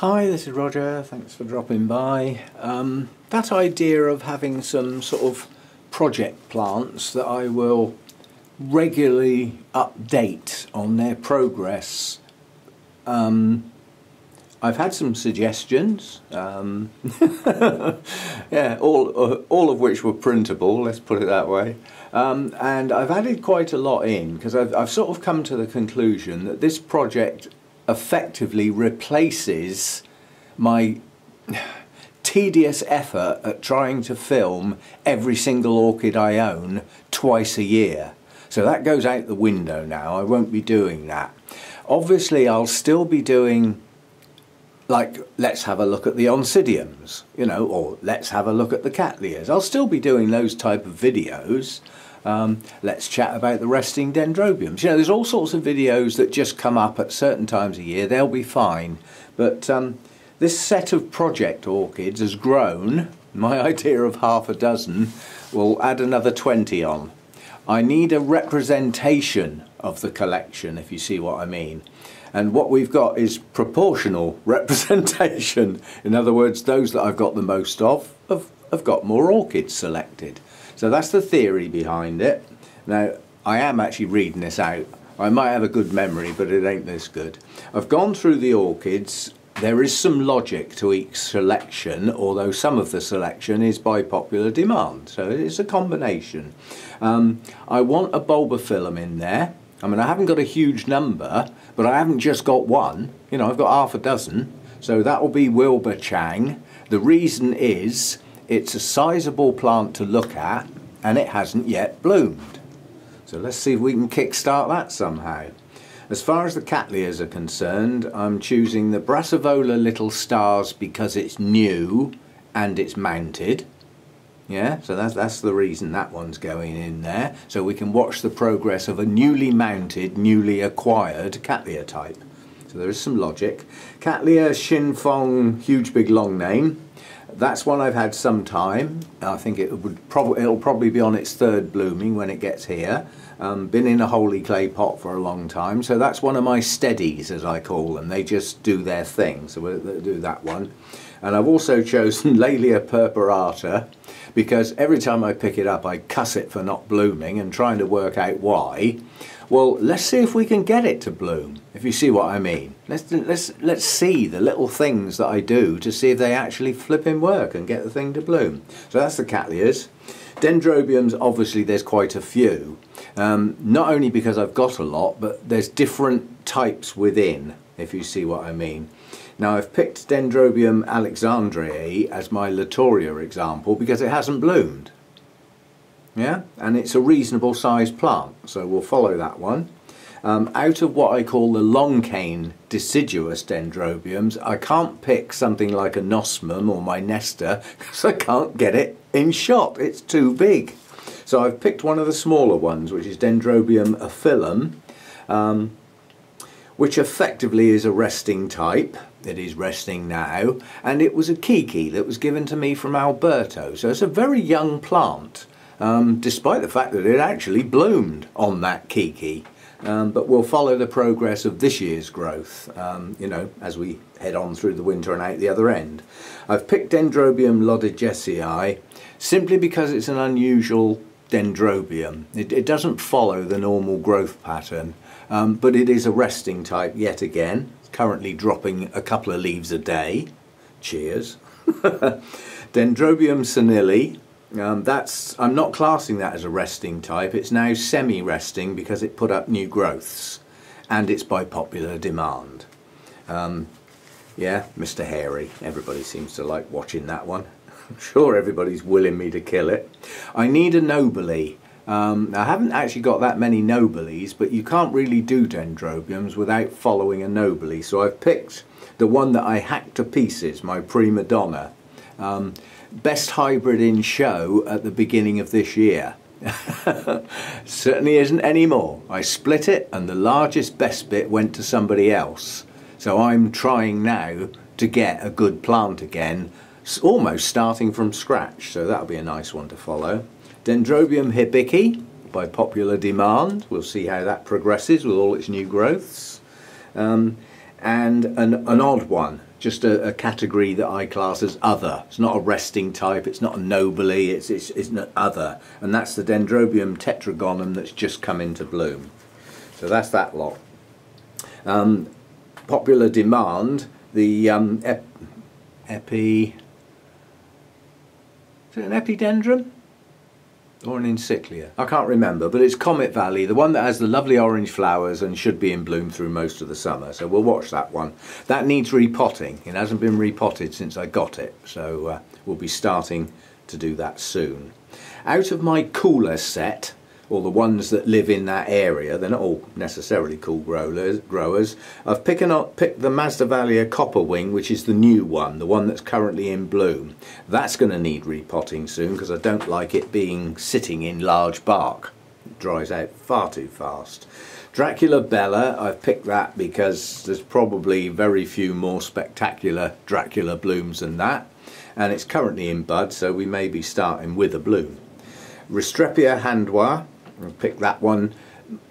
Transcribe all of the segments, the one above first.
Hi, this is Roger, thanks for dropping by. That idea of having some sort of project plants that I will regularly update on their progress, I've had some suggestions, yeah, all of which were printable, let's put it that way. And I've added quite a lot in because I've sort of come to the conclusion that this project effectively replaces my tedious effort at trying to film every single orchid I own twice a year. So that goes out the window now. I won't be doing that. Obviously I'll still be doing, like, let's have a look at the Oncidiums, you know, or let's have a look at the Cattleyas. I'll still be doing those type of videos. Let's chat about the resting Dendrobiums. You know, there's all sorts of videos that just come up at certain times of year. They'll be fine. But this set of project orchids has grown. My idea of half a dozen will add another 20 on. I need a representation of the collection, if you see what I mean. And what we've got is proportional representation. In other words, those that I've got the most of have got more orchids selected. So that's the theory behind it. Now, I am actually reading this out. I might have a good memory, but it ain't this good. I've gone through the orchids. There is some logic to each selection, although some of the selection is by popular demand. So it's a combination. I want a Bulbopyllum in there. I mean, I haven't got a huge number, but I haven't just got one. You know, I've got half a dozen. So that will be Wilbur Chang. The reason is it's a sizable plant to look at, and it hasn't yet bloomed. So let's see if we can kickstart that somehow. As far as the Cattleyas are concerned, I'm choosing the Brassavola Little Stars because it's new and it's mounted. Yeah, so that's the reason that one's going in there. So we can watch the progress of a newly mounted, newly acquired Cattleya type. So there is some logic. Cattleya Shinfong, huge big long name. That's one I've had some time. I think it'll probably be on its third blooming when it gets here. Been in a holy clay pot for a long time, so that's one of my steadies, as I call them. They just do their thing, so we'll do that one. And I've also chosen Laelia purpurata because every time I pick it up I cuss it for not blooming and trying to work out why. Well, let's see if we can get it to bloom, if you see what I mean. Let's see the little things that I do to see if they actually flipping work and get the thing to bloom. So that's the Cattleyas. Dendrobiums, obviously there's quite a few. Not only because I've got a lot, but there's different types within, if you see what I mean. Now I've picked Dendrobium alexandrae as my Latoria example because it hasn't bloomed. Yeah, and it's a reasonable sized plant, so we'll follow that one. Out of what I call the long cane deciduous Dendrobiums, I can't pick something like a Nosmum or my Nesta because I can't get it in shot, it's too big. So I've picked one of the smaller ones, which is Dendrobium aphyllum, which effectively is a resting type. It is resting now, and it was a Kiki that was given to me from Alberto, so it's a very young plant. Despite the fact that it actually bloomed on that Kiki. But we'll follow the progress of this year's growth, you know, as we head on through the winter and out the other end. I've picked Dendrobium loddigesii simply because it's an unusual dendrobium. It doesn't follow the normal growth pattern, but it is a resting type yet again. It's currently dropping a couple of leaves a day. Cheers. Dendrobium senile. I'm not classing that as a resting type. It's now semi-resting because it put up new growths and it's by popular demand. Yeah, Mr. Hairy. Everybody seems to like watching that one. I'm sure everybody's willing me to kill it. I need a nobile. I haven't actually got that many nobiles, but you can't really do dendrobiums without following a nobile. So I've picked the one that I hacked to pieces, my Prima Donna. Best hybrid in show at the beginning of this year. Certainly isn't anymore. I split it and the largest best bit went to somebody else. So I'm trying now to get a good plant again, almost starting from scratch. So that'll be a nice one to follow. Dendrobium Hibiki by popular demand. We'll see how that progresses with all its new growths. And an odd one, just a category that I class as other. It's not a resting type, it's not a nobile, it's an other. And that's the Dendrobium tetragonum that's just come into bloom. So that's that lot. Popular demand, the is it an epidendrum or an encyclia? I can't remember, but it's Comet Valley, the one that has the lovely orange flowers and should be in bloom through most of the summer. So we'll watch that one. That needs repotting. It hasn't been repotted since I got it, so we'll be starting to do that soon. Out of my cooler set, or the ones that live in that area, they're not all necessarily cool growers. I've picked the Masdevallia Copperwing, which is the new one, the one that's currently in bloom. That's going to need repotting soon because I don't like it being sitting in large bark. It dries out far too fast. Dracula Bella, I've picked that because there's probably very few more spectacular Dracula blooms than that, and it's currently in bud, so we may be starting with a bloom. Restrepia Handois, I've picked that one.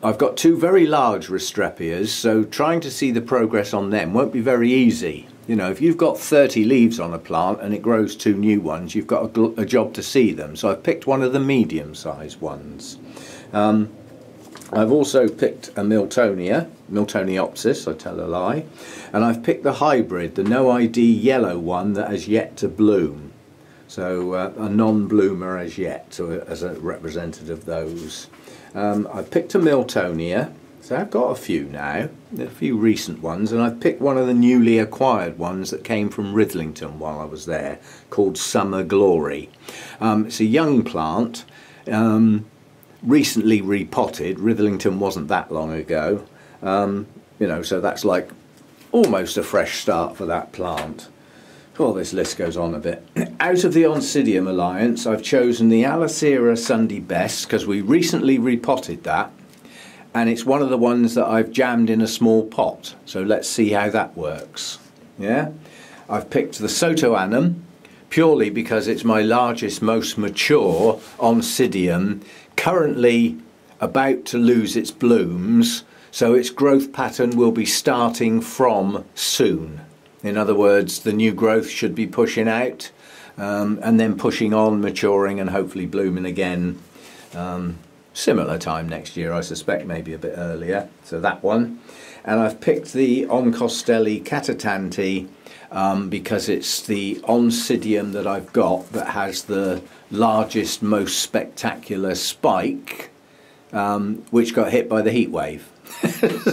I've got two very large Restrepias, so trying to see the progress on them won't be very easy. You know, if you've got 30 leaves on a plant and it grows two new ones, you've got a job to see them. So I've picked one of the medium-sized ones. I've also picked a Miltoniopsis, I tell a lie, and I've picked the hybrid, the no ID yellow one that has yet to bloom. So a non-bloomer as yet, so as a representative of those. I've picked a Miltonia, so I've got a few now, a few recent ones, and I've picked one of the newly acquired ones that came from Ridlington while I was there, called Summer Glory. It's a young plant, recently repotted. Ridlington wasn't that long ago, you know, so that's like almost a fresh start for that plant. Well, this list goes on a bit. Out of the Oncidium alliance, I've chosen the Aliceara Sunday Best because we recently repotted that, and it's one of the ones that I've jammed in a small pot. So let's see how that works. Yeah, I've picked the Sotoanum purely because it's my largest, most mature Oncidium, currently about to lose its blooms, so its growth pattern will be starting from soon. In other words, the new growth should be pushing out and then pushing on, maturing and hopefully blooming again similar time next year, I suspect, maybe a bit earlier. So that one. And I've picked the Oncostele Catatante because it's the Oncidium that I've got that has the largest, most spectacular spike, which got hit by the heat wave.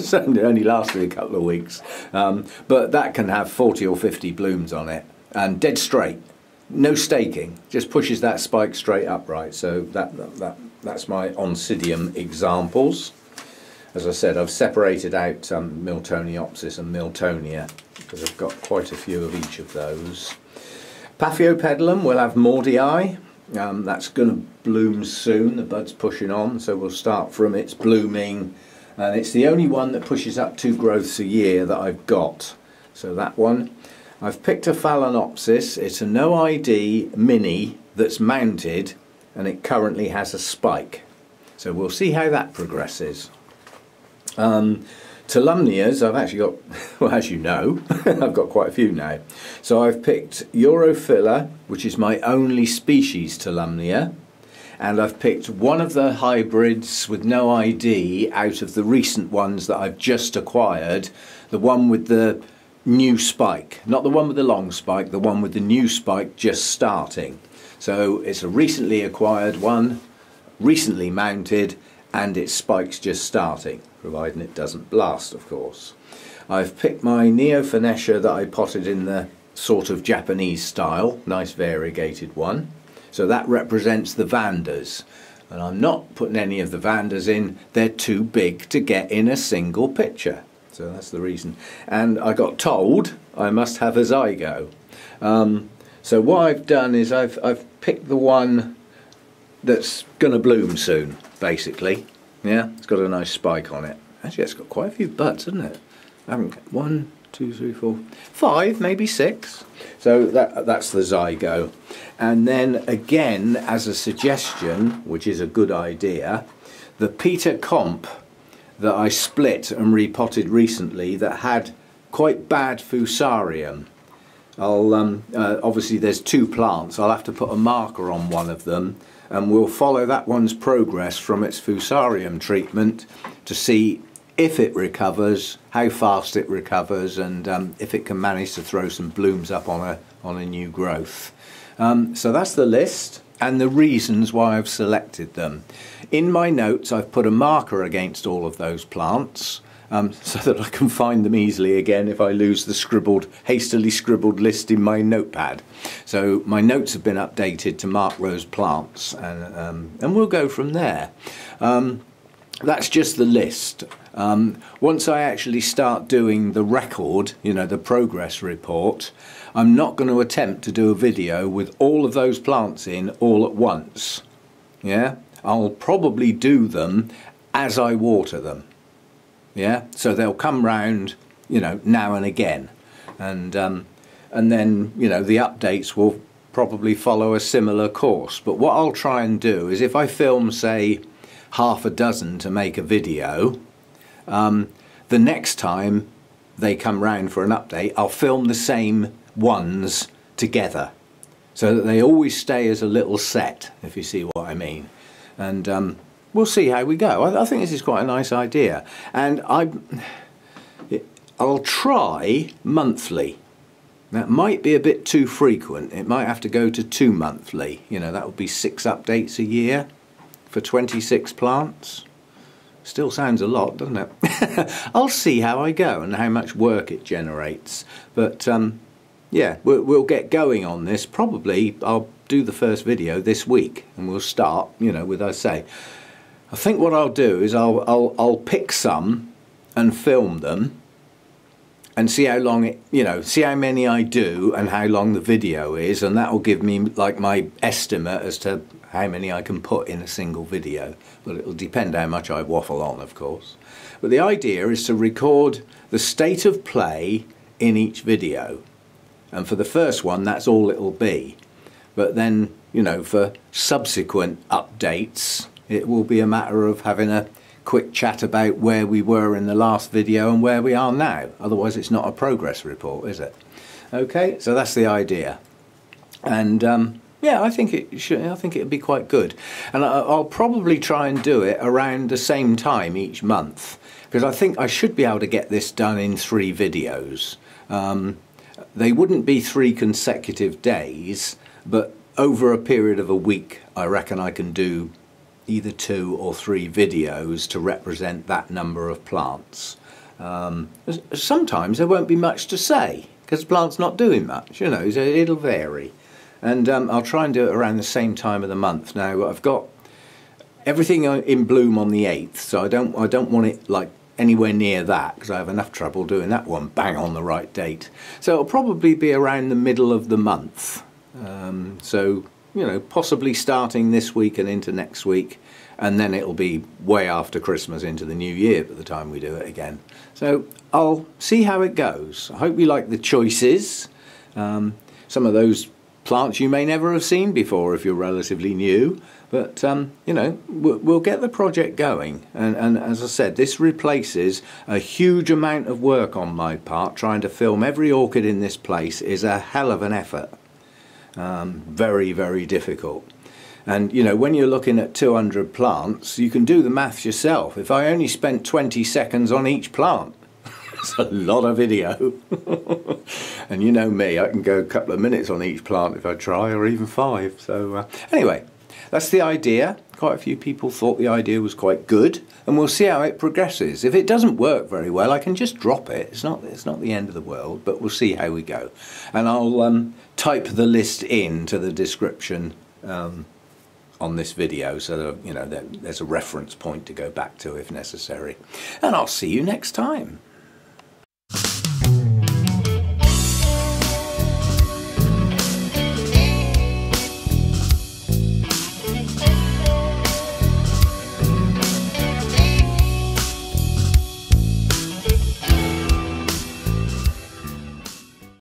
So it only lasted a couple of weeks, but that can have 40 or 50 blooms on it, and dead straight, no staking, just pushes that spike straight upright. So that's my Oncidium examples. As I said, I've separated out Miltoniopsis and Miltonia because I've got quite a few of each of those. Paphiopedilum will have Maudiae. That's going to bloom soon, the bud's pushing on, so we'll start from its blooming. And it's the only one that pushes up 2 growths a year that I've got. So that one. I've picked a Phalaenopsis. It's a no ID mini that's mounted and it currently has a spike. So we'll see how that progresses. Tolumnias, I've actually got, well, as you know, I've got quite a few now. So I've picked Europhylla, which is my only species Tolumnia. And I've picked one of the hybrids with no ID out of the recent ones that I've just acquired, the one with the new spike, not the one with the long spike, the one with the new spike just starting. So it's a recently acquired one, recently mounted, and its spike's just starting, providing it doesn't blast, of course. I've picked my Neophonetia that I potted in the sort of Japanese style, nice variegated one. So that represents the Vandas, and I'm not putting any of the Vandas in, they're too big to get in a single picture. So that's the reason. And I got told I must have a Zygo. So what I've done is I've picked the one that's going to bloom soon, basically. Yeah, it's got a nice spike on it. Actually, it's got quite a few buds, hasn't it? I haven't, 1, 2, 3, 4, 5, maybe 6. So that's the Zygo. And then again, as a suggestion, which is a good idea, the Peter Comp that I split and repotted recently that had quite bad fusarium. I'll obviously there's 2 plants. I'll have to put a marker on one of them, and we'll follow that one's progress from its fusarium treatment to see if it recovers, how fast it recovers, and if it can manage to throw some blooms up on a new growth. So that's the list and the reasons why I've selected them. In my notes I've put a marker against all of those plants, so that I can find them easily again if I lose the hastily scribbled list in my notepad. So my notes have been updated to mark those plants, and we'll go from there. That's just the list. Once I actually start doing the record, you know, the progress report, I'm not going to attempt to do a video with all of those plants in all at once. Yeah, I'll probably do them as I water them. Yeah, so they'll come round, you know, now and again, and then, you know, the updates will probably follow a similar course. But what I'll try and do is, if I film, say, half a dozen to make a video, the next time they come round for an update, I'll film the same ones together, so that they always stay as a little set, if you see what I mean. And we'll see how we go. I think this is quite a nice idea, and I'll try monthly. That might be a bit too frequent. It might have to go to 2 monthly. You know, that would be 6 updates a year for 26 plants. Still sounds a lot, doesn't it? I'll see how I go and how much work it generates. But yeah, we'll get going on this. Probably I'll do the first video this week, and we'll start, you know, with, I say, I think what I'll do is I'll pick some and film them and see how long it, you know, see how many I do and how long the video is, and that will give me like my estimate as to how many I can put in a single video. But it'll depend how much I waffle on, of course. But the idea is to record the state of play in each video, and for the first one that's all it'll be. But then, you know, for subsequent updates, it will be a matter of having a quick chat about where we were in the last video and where we are now. Otherwise it's not a progress report, is it? Okay, so that's the idea. And yeah, I think it'd be quite good. And I'll probably try and do it around the same time each month, because I think I should be able to get this done in 3 videos. They wouldn't be 3 consecutive days, but over a period of a week I reckon I can do either 2 or 3 videos to represent that number of plants. Sometimes there won't be much to say because the plant's not doing much, you know, so it'll vary. And I'll try and do it around the same time of the month. Now I've got everything in bloom on the 8th, so I don't want it like anywhere near that, because I have enough trouble doing that one bang on the right date. So it'll probably be around the middle of the month. So, you know, possibly starting this week and into next week, and then it'll be way after Christmas into the new year by the time we do it again. So I'll see how it goes. I hope you like the choices. Some of those plants you may never have seen before if you're relatively new, but you know, we'll get the project going. And as I said, this replaces a huge amount of work on my part. Trying to film every orchid in this place is a hell of an effort. Very, very difficult. And you know, when you're looking at 200 plants, you can do the maths yourself. If I only spent 20 seconds on each plant, it's a lot of video. And you know me, I can go a couple of minutes on each plant if I try, or even 5. So anyway, that's the idea. Quite a few people thought the idea was quite good, and we'll see how it progresses. If it doesn't work very well, I can just drop it. It's not the end of the world, but we'll see how we go. And I'll type the list into the description on this video, so that, you know, there's a reference point to go back to if necessary. And I'll see you next time.